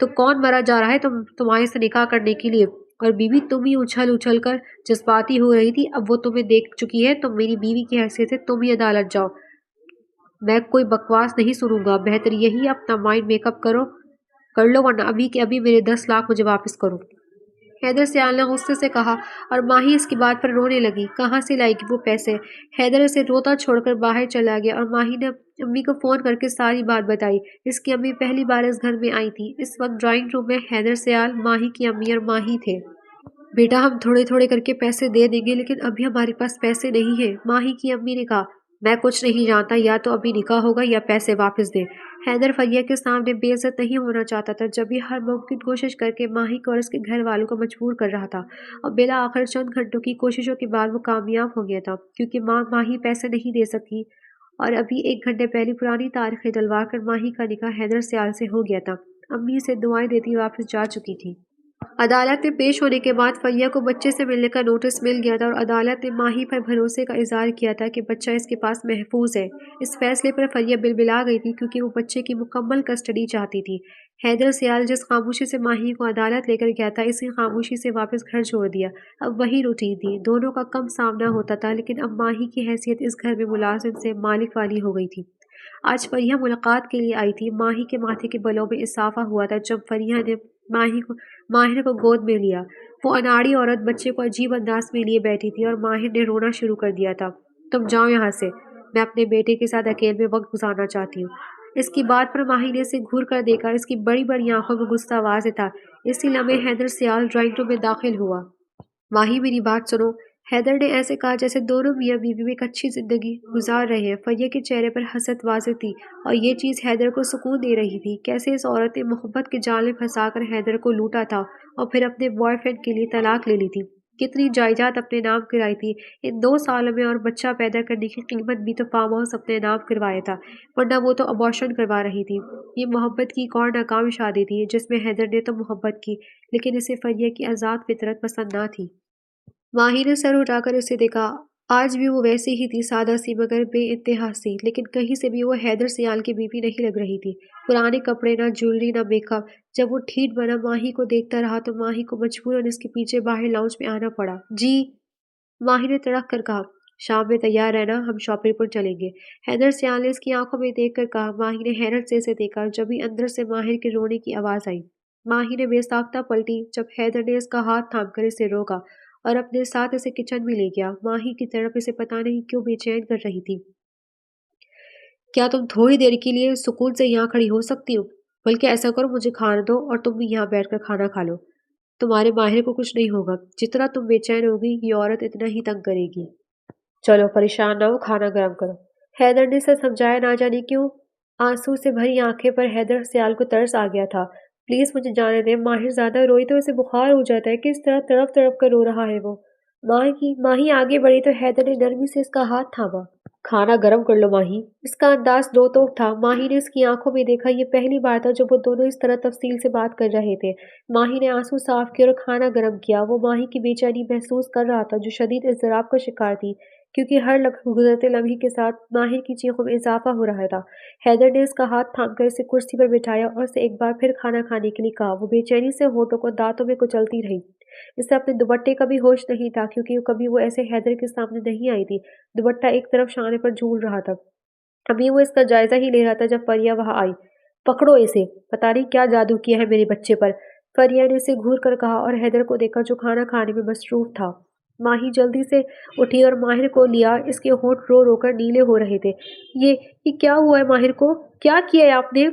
S1: تو کون مرا جا رہا ہے تمہارے سے نکاح کرنے کے لیے؟ اور بیوی تم ہی اچھل اچھل کر جذباتی ہو رہی تھی، اب وہ تمہیں دیکھ چکی ہے، تم میری بیوی کی حیثیت سے تم ہی عدالت جاؤ۔ میں کوئی بکواس نہیں سنوں گا، بہتر یہی اپنا مائنڈ میک اپ کر لو ورنہ ابھی کے ابھی میرے 10 لاکھ مجھے واپس کرو۔ حیدر سیال نے غصے سے کہا اور ماہی اس کی بات پر رونے لگی۔ کہاں سے لائے گی وہ پیسے؟ حیدر اسے روتا چھوڑ کر باہر چلا گیا اور ماہی نے امی کو فون کر کے ساری بات بتائی۔ اس کی امی پہلی بار اس گھر میں آئی تھی۔ اس وقت ڈرائنگ روم میں حیدر سیال، ماہی کی امی اور ماہی تھے۔ بیٹا ہم تھوڑے تھوڑے کر کے پیسے دے دیں گے لیکن ابھی ہمارے پاس پیسے نہیں ہیں، ماہی کی امی نے کہا۔ میں کچھ نہیں جانتا، یا تو ابھی نکاح ہوگا یا پیسے واپس دے۔ حیدر فریہ کے سامنے بے عزت نہیں ہونا چاہتا تھا، جب بھی ہر ممکن کوشش کر کے ماہی کو اور اس کے گھر والوں کو مجبور کر رہا تھا، اور بالآخر چند گھنٹوں کی کوششوں کے بعد وہ کامیاب ہو گیا تھا، کیونکہ ماہی پیسے نہیں دے سکی اور ابھی 1 گھنٹے پہلے پرانی تاریخیں ڈلوا کر ماہی کا نکاح حیدر سیال سے ہو گیا تھا۔ امی اسے دعائیں دیتی واپس جا چکی تھی۔ عدالت میں پیش ہونے کے بعد فریہ کو بچے سے ملنے کا نوٹس مل گیا تھا اور عدالت نے ماہی پر بھروسے کا اظہار کیا تھا کہ بچہ اس کے پاس محفوظ ہے۔ اس فیصلے پر فریہ بلبلا گئی تھی کیونکہ وہ بچے کی مکمل کسٹڈی چاہتی تھی۔ حیدر سیال جس خاموشی سے ماہی کو عدالت لے کر گیا تھا، اسی خاموشی سے واپس گھر چھوڑ دیا۔ اب وہی روٹین تھی، دونوں کا کم سامنا ہوتا تھا، لیکن اب ماہی کی حیثیت اس گھر میں ملازم سے مالک والی ہو گئی تھی۔ آج فریہ ملاقات کے لیے آئی تھی۔ ماہی کے ماتھے کے بالوں میں اضافہ ہوا تھا جب فریہ نے ماہر کو گود میں لیا۔ وہ اناڑی عورت بچے کو عجیب انداز میں لیے بیٹھی تھی اور ماہر نے رونا شروع کر دیا تھا۔ تم جاؤ یہاں سے، میں اپنے بیٹے کے ساتھ اکیلے میں وقت گزارنا چاہتی ہوں۔ اس کی بات پر ماہی نے اسے گھور کر دیکھا، اس کی بڑی بڑی آنکھوں میں غصہ واضح تھا۔ اسی لمحے حیدر سیال ڈرائنگ روم میں داخل ہوا۔ ماہی میری بات سنو، حیدر نے ایسے کہا جیسے دونوں میاں بیوی میں ایک اچھی زندگی گزار رہے ہیں۔ فریہ کے چہرے پر حسرت واضح تھی اور یہ چیز حیدر کو سکون دے رہی تھی۔ کیسے اس عورت نے محبت کے جال میں پھنسا کر حیدر کو لوٹا تھا اور پھر اپنے بوائے فرینڈ کے لیے طلاق لے لی تھی، کتنی جائیداد اپنے نام کرائی تھی ان 2 سالوں میں، اور بچہ پیدا کرنے کی قیمت بھی تو فارم ہاؤس اپنے نام کروایا تھا، ورنہ وہ تو ابارشن کروا رہی تھی۔ یہ محبت کی ایک اور ناکام شادی تھی جس میں حیدر نے تو محبت کی لیکن اسے فریہ کی آزاد فطرت پسند نہ تھی۔ ماہی نے سر اٹھا کر اسے دیکھا۔ آج بھی وہ ویسی ہی تھی، سادہ سی مگر بے انتہا سی، لیکن کہیں سے بھی وہ حیدر سیال کی بیوی نہیں لگ رہی تھی۔ پرانے کپڑے، نہ جویلری، نہ میک اپ۔ جب وہ ٹھیٹ بنا ماہی کو دیکھتا رہا تو ماہی کو مجبوراً اس کے پیچھے باہر لاؤنج میں آنا پڑا۔ جی، ماہی نے تڑک کر کہا۔ شام میں تیار رہنا، ہم شاپنگ پر چلیں گے، حیدر سیال نے اس کی آنکھوں میں دیکھ کر کہا۔ ماہی نے حیرت سے اسے دیکھا، جبھی اندر سے ماہر کے رونے کی آواز آئی۔ ماہی نے بے ساختہ پلٹی جب حیدر نے اس کا ہاتھ تھام کر اسے روکا اور اپنے ساتھ اسے کچن میں لے گیا۔ ماہی کی طرف اسے پتہ نہیں کیوں بے چین کر رہی تھی۔ کیا تم تھوڑی دیر کے لیے سکون سے یہاں کھڑی ہو سکتی ہو؟ بلکہ ایسا کرو، مجھے کھانا دو اور تم بھی یہاں بیٹھ کر کھانا کھا لو۔ تمہارے ماہر کو کچھ نہیں ہوگا، جتنا تم بے چین ہوگی یہ عورت اتنا ہی تنگ کرے گی۔ چلو پریشان نہ ہو، کھانا گرم کرو، حیدر نے اسے سمجھایا۔ نہ جانے کیوں آنسو سے بھری آنکھیں پر حیدر سیال کو ترس آ گیا تھا۔ پلیز مجھے جانے دیں، ماہر زیادہ روئی تو اسے بخار ہو جاتا ہے، کس طرح تڑپ تڑپ کر رو رہا ہے وہ۔ ماہی آگے بڑھی تو حیدر نے نرمی سے اس کا ہاتھ تھاما۔ کھانا گرم کر لو ماہی۔ اس کا انداز دو توک تھا۔ ماہی نے اس کی آنکھوں میں دیکھا، یہ پہلی بار تھا جب وہ دونوں اس طرح تفصیل سے بات کر رہے تھے۔ ماہی نے آنسو صاف کیے اور کھانا گرم کیا۔ وہ ماہی کی بے چینی محسوس کر رہا تھا جو شدید اضطراب کا شکار تھی، کیونکہ ہر گزرتے لمحے کے ساتھ ماہر کی چیخوں میں اضافہ ہو رہا تھا۔ حیدر نے اس کا ہاتھ تھام کر اسے کرسی پر بٹھایا اور اسے ایک بار پھر کھانا کھانے کے لیے کہا۔ وہ بے چینی سے ہونٹوں کو دانتوں میں کچلتی رہی۔ اسے اپنے دوپٹے کا بھی ہوش نہیں تھا کیونکہ کبھی وہ ایسے حیدر کے سامنے نہیں آئی تھی۔ دوپٹہ ایک طرف شانے پر جھول رہا تھا۔ ابھی وہ اس کا جائزہ ہی لے رہا تھا جب فریہ وہاں آئی۔ پکڑو اسے، پتہ نہیں کیا جادو کیا ہے میرے بچے پر، فریہ نے اسے گھور کر کہا اور حیدر کو دیکھا جو کھانا کھانے میں مصروف تھا۔ ماہی جلدی سے اٹھی اور ماہر کو لیا، اس کے ہونٹ رو رو کر نیلے ہو رہے تھے۔ یہ کیا ہوا ہے ماہر کو؟ کیا کیا ہے آپ نے؟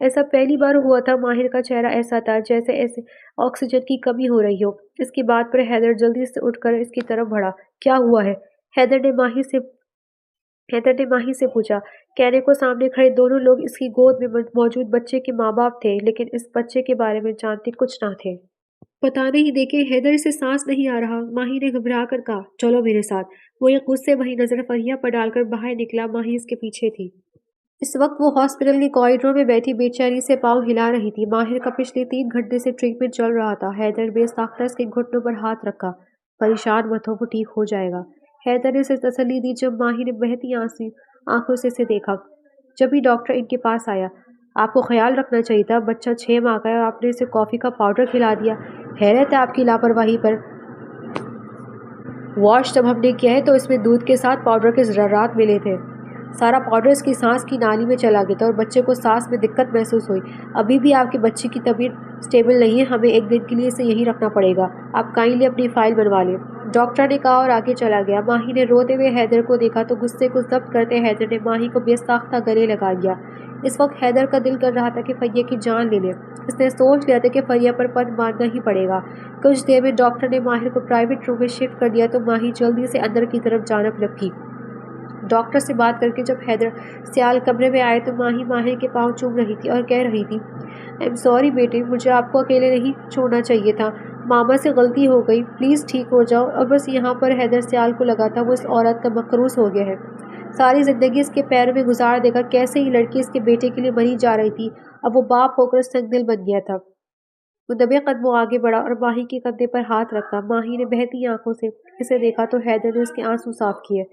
S1: ایسا پہلی بار ہوا تھا۔ ماہر کا چہرہ ایسا تھا جیسے آکسیجن کی کمی ہو رہی ہو۔ اس کی بات پر حیدر جلدی سے اٹھ کر اس کی طرف بڑھا۔ کیا ہوا ہے؟ حیدر نے ماہی سے پوچھا۔ کہنے کو سامنے کھڑے دونوں لوگ اس کی گود میں موجود بچے کے ماں باپ تھے، لیکن اس بچے کے بارے میں جانتے کچھ نہ تھے۔ پتہ نہیں، دیکھیں حیدر سے سانس نہیں آ رہا، ماہی نے گھبرا کر کہا۔ چلو میرے ساتھ۔ وہ ایک غصے بھری نظر فریہ پر ڈال کر باہر نکلا۔ ماہی اس کے پیچھے تھی۔ اس وقت وہ ہاسپٹل کے کوریڈور میں بیٹھی بے چینی سے پاؤں ہلا رہی تھی۔ ماہر کا پچھلے 3 گھنٹے سے ٹریٹمنٹ چل رہا تھا۔ حیدر نے بے ساختہ اس کے گھٹنوں پر ہاتھ رکھا۔ پریشان مت ہو، وہ ٹھیک ہو جائے گا، حیدر نے اسے تسلی دی جب ماہی نے بہتی آنکھوں سے اسے دیکھا۔ جب ہی ڈاکٹر ان کے پاس آیا، آپ کو خیال رکھنا چاہیے تھا، بچہ 6 ماہ کا ہے اور آپ نے اسے کافی کا پاؤڈر کھلا دیا۔ حیرت ہے آپ کی لاپرواہی پر۔ واش جب ہم نے کیا ہے تو اس میں دودھ کے ساتھ پاؤڈر کے ذرات ملے تھے۔ سارا پاؤڈر اس کی سانس کی نالی میں چلا گیا تھا اور بچے کو سانس میں دقت محسوس ہوئی۔ ابھی بھی آپ کے بچے کی طبیعت سٹیبل نہیں ہے، ہمیں ایک دن کے لیے اسے یہیں رکھنا پڑے گا۔ آپ کائنڈلی اپنی فائل بنوا لیں، ڈاکٹر نے کہا اور آگے چلا گیا۔ ماہی نے روتے ہوئے حیدر کو دیکھا تو غصے کو ضبط کرتے حیدر نے ماہی کو بے ساختہ گلے لگا لیا۔ اس وقت حیدر کا دل کر رہا تھا کہ فریہ کی جان لے لے۔ اس نے سوچ لیا تھا کہ فریہ پر پن مارنا ہی پڑے گا۔ کچھ دیر میں ڈاکٹر نے ماہر کو پرائیویٹ روم میں شفٹ کر دیا تو ماہی جلدی سے اندر کی طرف جانب لپکی۔ ڈاکٹر سے بات کر کے جب حیدر سیال کمرے میں آئے تو ماہی ماہر کے پاؤں چوم رہی تھی اور کہہ رہی تھی، ایم سوری بیٹے، مجھے آپ کو اکیلے نہیں چھوڑنا چاہیے تھا، ماما سے غلطی ہو گئی، پلیز ٹھیک ہو جاؤ۔ اور بس یہاں پر حیدر سیال کو لگا تھا وہ اس عورت کا مقروض ہو گیا ہے، ساری زندگی اس کے پیروں میں گزار دے گا۔ کیسے ہی لڑکی اس کے بیٹے کے لیے مری جا رہی تھی، اب وہ باپ ہو کر سنگ دل بن گیا تھا۔ وہ دبے قدموں آگے بڑھا اور ماہی کے کندھے پر ہاتھ رکھا۔ ماہی نے بہتی آنکھوں سے اسے دیکھا تو حیدر نے اس کے آنسو صاف کیے۔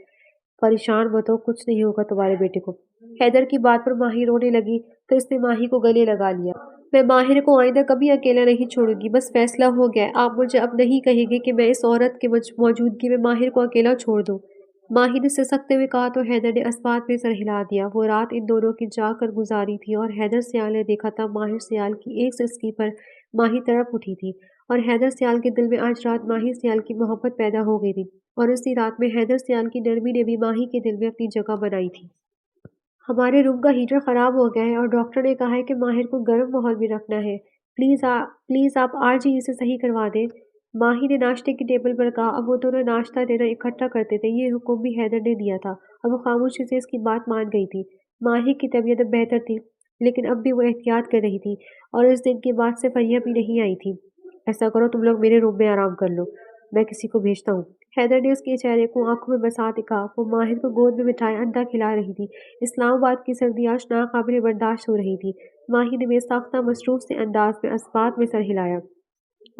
S1: پریشان مت ہو، کچھ نہیں ہوگا تمہارے بیٹے کو۔ حیدر کی بات پر ماہی رونے لگی تو اس نے ماہی کو گلے لگا لیا۔ میں ماہر کو آئندہ کبھی اکیلا نہیں چھوڑوں گی، بس فیصلہ ہو گیا ہے۔ آپ مجھے اب نہیں کہیں گے کہ میں اس عورت کی موجودگی میں ماہر کو اکیلا چھوڑ دوں۔ ماہی نے سسکتے ہوئے کہا تو حیدر نے اسبات میں سر ہلا دیا۔ وہ رات ان دونوں کی جاگ کر گزاری تھی اور حیدر سیال نے دیکھا تھا ماہر سیال کی ایک سسکی پر ماہی تڑپ اٹھی تھی اور حیدر سیال کے دل میں آج رات ماہر سیال کی محبت پیدا ہو گئی تھی اور اسی رات میں حیدر سیال کی نرمی نے بھی ماہی کے دل میں اپنی جگہ بنائی تھی۔ ہمارے روم کا ہیٹر خراب ہو گیا ہے اور ڈاکٹر نے کہا ہے کہ ماہر کو گرم ماحول میں رکھنا ہے، پلیز آپ آج ہی اسے صحیح کروا دیں۔ ماہی نے ناشتے کی ٹیبل پر کہا۔ اب وہ دونوں ناشتہ دینا اکٹھا کرتے تھے، یہ حکم بھی حیدر نے دیا تھا اور وہ خاموشی سے اس کی بات مان گئی تھی۔ ماہی کی طبیعت اب بہتر تھی لیکن اب بھی وہ احتیاط کر رہی تھی اور اس دن کے بعد سے فریہ بھی نہیں آئی تھی۔ ایسا کرو تم لوگ میرے روم میں آرام کر لو، میں کسی کو بھیجتا ہوں۔ حیدر نے اس کے چہرے کو آنکھوں میں بسا دکھا۔ وہ ماہر کو گود میں بٹھائے انڈا کھلا رہی تھی۔ اسلام آباد کی سردی آج ناقابل برداشت ہو رہی تھی۔ ماہی نے بے ساختہ مصروف سے انداز میں اسبات میں سر ہلایا۔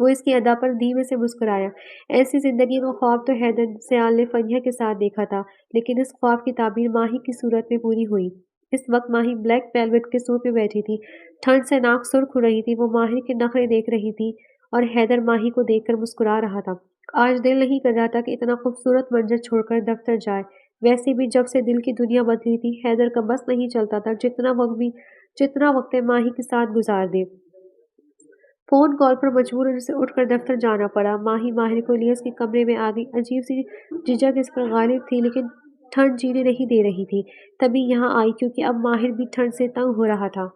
S1: وہ اس کی ادا پر دھیمے سے مسکرایا۔ ایسی زندگی کا خواب تو حیدر سیال نے فریہ کے ساتھ دیکھا تھا لیکن اس خواب کی تعبیر ماہی کی صورت میں پوری ہوئی۔ اس وقت ماہی بلیک ویلویٹ کے سوٹ میں بیٹھی تھی، ٹھنڈ سے ناک سرخ ہو رہی تھی۔ وہ ماہر کے نخرے دیکھ رہی تھی اور حیدر ماہی کو دیکھ کر مسکرا رہا تھا۔ آج دل نہیں کر رہا تھا کہ اتنا خوبصورت منظر چھوڑ کر دفتر جائے۔ ویسے بھی جب سے دل کی دنیا بدلی تھی حیدر کا بس نہیں چلتا تھا جتنا وقت ماہی کے ساتھ گزار دے۔ فون کال پر مجبوراً اسے اٹھ کر دفتر جانا پڑا۔ ماہی ماہر کو لیے اس کے کمرے میں آ گئی۔ عجیب سی جھجک اس پر غالب تھی لیکن ٹھنڈ جینے نہیں دے رہی تھی۔ تبھی یہاں آئی کیونکہ اب ماہر بھی ٹھنڈ سے تنگ ہو رہا تھا۔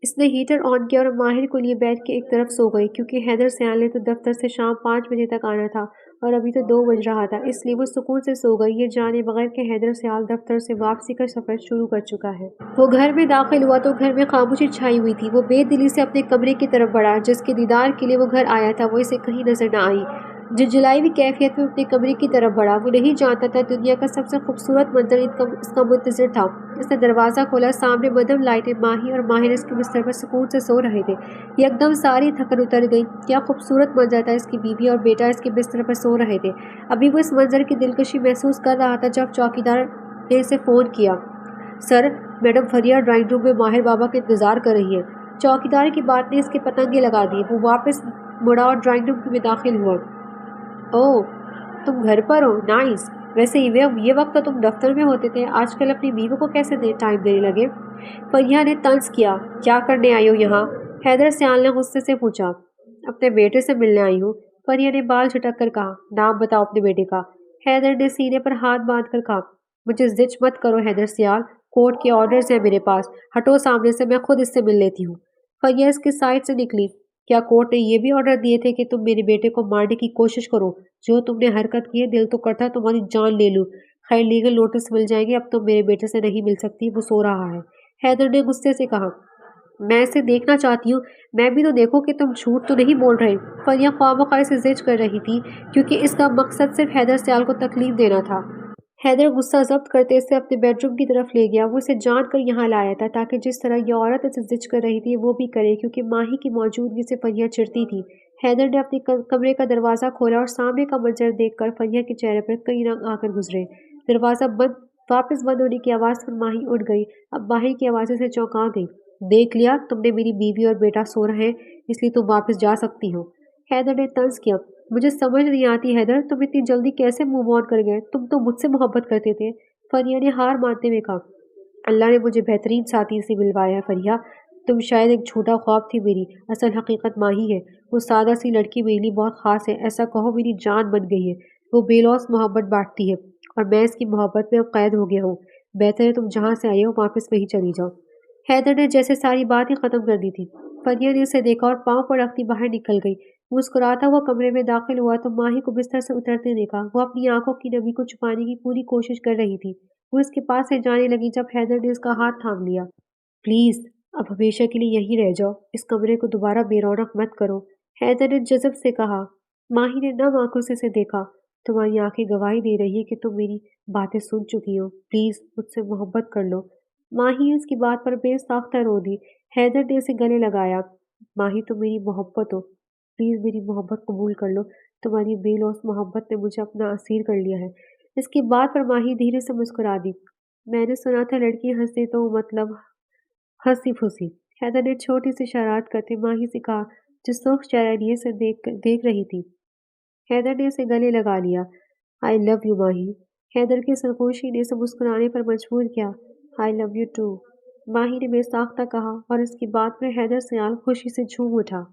S1: اس نے ہیٹر آن کیا اور ماہر کو لیے بیٹھ کے ایک طرف سو گئی کیونکہ حیدر سیال نے تو دفتر سے شام 5 بجے تک آنا تھا اور ابھی تو 2 بج رہا تھا، اس لیے وہ سکون سے سو گئی، یہ جانے بغیر کہ حیدر سیال دفتر سے واپسی کا سفر شروع کر چکا ہے۔ وہ گھر میں داخل ہوا تو گھر میں خاموشی چھائی ہوئی تھی۔ وہ بے دلی سے اپنے کمرے کی طرف بڑھا، جس کے دیدار کے لیے وہ گھر آیا تھا وہ اسے کہیں نظر نہ آئی۔ جھنجھلائی ہوئی کیفیت میں اپنے کمرے کی طرف بڑھا۔ وہ نہیں جانتا تھا دنیا کا سب سے خوبصورت منظر اس کا منتظر تھا۔ اس نے دروازہ کھولا، سامنے مدھم لائٹیں، ماہی اور ماہر اس کے بستر پر سکون سے سو رہے تھے۔ یکدم ساری تھکن اتر گئی۔ کیا خوبصورت منظر تھا، اس کی بیوی اور بیٹا اس کے بستر پر سو رہے تھے۔ ابھی وہ اس منظر کی دلکشی محسوس کر رہا تھا جب چوکیدار نے اسے فون کیا۔ سر، میڈم فریہ ڈرائنگ روم میں ماہر بابا کا انتظار کر رہی ہے۔ چوکیدار کی بات نے اس کے پتنگے لگا دیے۔ وہ واپس مڑا اور ڈرائنگ روم میں داخل ہوا۔ اوہ، تم گھر پر ہو، نائس۔ ویسے یہ وقت تو تم دفتر میں ہوتے تھے، آج کل اپنی بیوی کو کیسے ٹائم دینے لگے؟ فریہ نے طنز کیا۔ کیا کرنے آئی ہو یہاں؟ حیدر سیال نے غصے سے پوچھا۔ اپنے بیٹے سے ملنے آئی ہوں، فریہ نے بال جھٹک کر کہا۔ نام بتاؤ اپنے بیٹے کا۔ حیدر نے سینے پر ہاتھ باندھ کر کہا۔ مجھے زج مت کرو حیدر سیال، کورٹ کے آرڈرز ہیں میرے پاس، ہٹو سامنے سے، میں خود اس سے مل لیتی ہوں۔ فریہ اس کے سائڈ سے نکلی۔ کیا کورٹ نے یہ بھی آرڈر دیے تھے کہ تم میرے بیٹے کو مارنے کی کوشش کرو؟ جو تم نے حرکت کی ہے، دل تو کرتا ہے تمہاری جان لے لوں۔ خیر لیگل نوٹس مل جائیں گے، اب تم میرے بیٹے سے نہیں مل سکتی، وہ سو رہا ہے۔ حیدر نے غصے سے کہا۔ میں اسے دیکھنا چاہتی ہوں، میں بھی تو دیکھوں کہ تم جھوٹ تو نہیں بول رہے۔ فریہ خواہ اسے زج کر رہی تھی کیونکہ اس کا مقصد صرف حیدر سیال کو تکلیف دینا تھا۔ حیدر غصہ ضبط کرتے اسے اپنے بیڈ روم کی طرف لے گیا۔ وہ اسے جان کر یہاں لایا تھا تاکہ جس طرح یہ عورت اسے زج کر رہی تھی وہ بھی کرے، کیونکہ ماہی کی موجودگی سے فریہ چڑھتی تھی۔ حیدر نے اپنے کمرے کا دروازہ کھولا اور سامنے کا منظر دیکھ کر فریہ کے چہرے پر کئی رنگ آ کر گزرے۔ دروازہ واپس بند ہونے کی آواز پر ماہی اٹھ گئی۔ اب باہر کی آوازیں سے چونکا گئی۔ دیکھ لیا تم نے میری بیوی اور بیٹا سو رہے ہیں اس لیے تم واپس جا سکتی ہو۔ حیدر نے طنز کیا۔ مجھے سمجھ نہیں آتی حیدر تم اتنی جلدی کیسے موو آن کر گئے؟ تم تو مجھ سے محبت کرتے تھے۔ فریہ نے ہار مانتے ہوئے کہا۔ اللہ نے مجھے بہترین ساتھی سے ملوایا ہے فریہ۔ تم شاید ایک جھوٹا خواب تھی میری، اصل حقیقت ماہی ہے۔ وہ سادہ سی لڑکی میرے لیے بہت خاص ہے، ایسا کہو میری جان بن گئی ہے۔ وہ بے لوث محبت بانٹتی ہے اور میں اس کی محبت میں اب قید ہو گیا ہوں۔ بہتر ہے تم جہاں سے آئے ہو واپس وہیں چلی جاؤ۔ حیدر نے جیسے ساری باتیں ختم کر دی تھی۔ فریہ نے اسے دیکھا اور پاؤں پر رکھتی باہر نکل گئی۔ مسکراتا ہوا کمرے میں داخل ہوا تو ماہی کو بستر سے اترتے دیکھا۔ وہ اپنی آنکھوں کی نمی کو چھپانے کی پوری کوشش کر رہی تھی۔ وہ اس کے پاس سے جانے لگی جب حیدر نے اس کا ہاتھ تھام لیا۔ پلیز اب ہمیشہ کے لیے یہیں رہ جاؤ، اس کمرے کو دوبارہ بے رونق مت کرو، حیدر نے جذب سے کہا۔ ماہی نے نم آنکھوں سے اسے دیکھا۔ تمہاری آنکھیں گواہی دے رہی ہے کہ تم میری باتیں سن چکی ہو، پلیز مجھ سے محبت کر لو۔ ماہی اس کی بات پر بے ساختہ رو دی۔ حیدر نے اسے گلے لگایا۔ ماہی تم میری محبت ہو، پلیز میری محبت قبول کر لو، تمہاری بے لوث محبت نے مجھے اپنا اسیر کر لیا ہے۔ اس کی بات پر ماہی دھیرے سے مسکرا دی۔ میں نے سنا تھا لڑکی ہنسی تو مطلب ہنسی پھوسی، حیدر نے چھوٹی سی شرارت کرتے ماہی سے کہا جو سرخ چہرہ لیے سے دیکھ رہی تھی۔ حیدر نے اسے گلے لگا لیا۔ آئی لو یو ماہی۔ حیدر کی سرگوشی نے اسے مسکرانے پر مجبور کیا۔ آئی لو یو ٹو، ماہی نے بے ساختہ کہا اور اس کی بات پر حیدر سیال خوشی سے جھوم اٹھا۔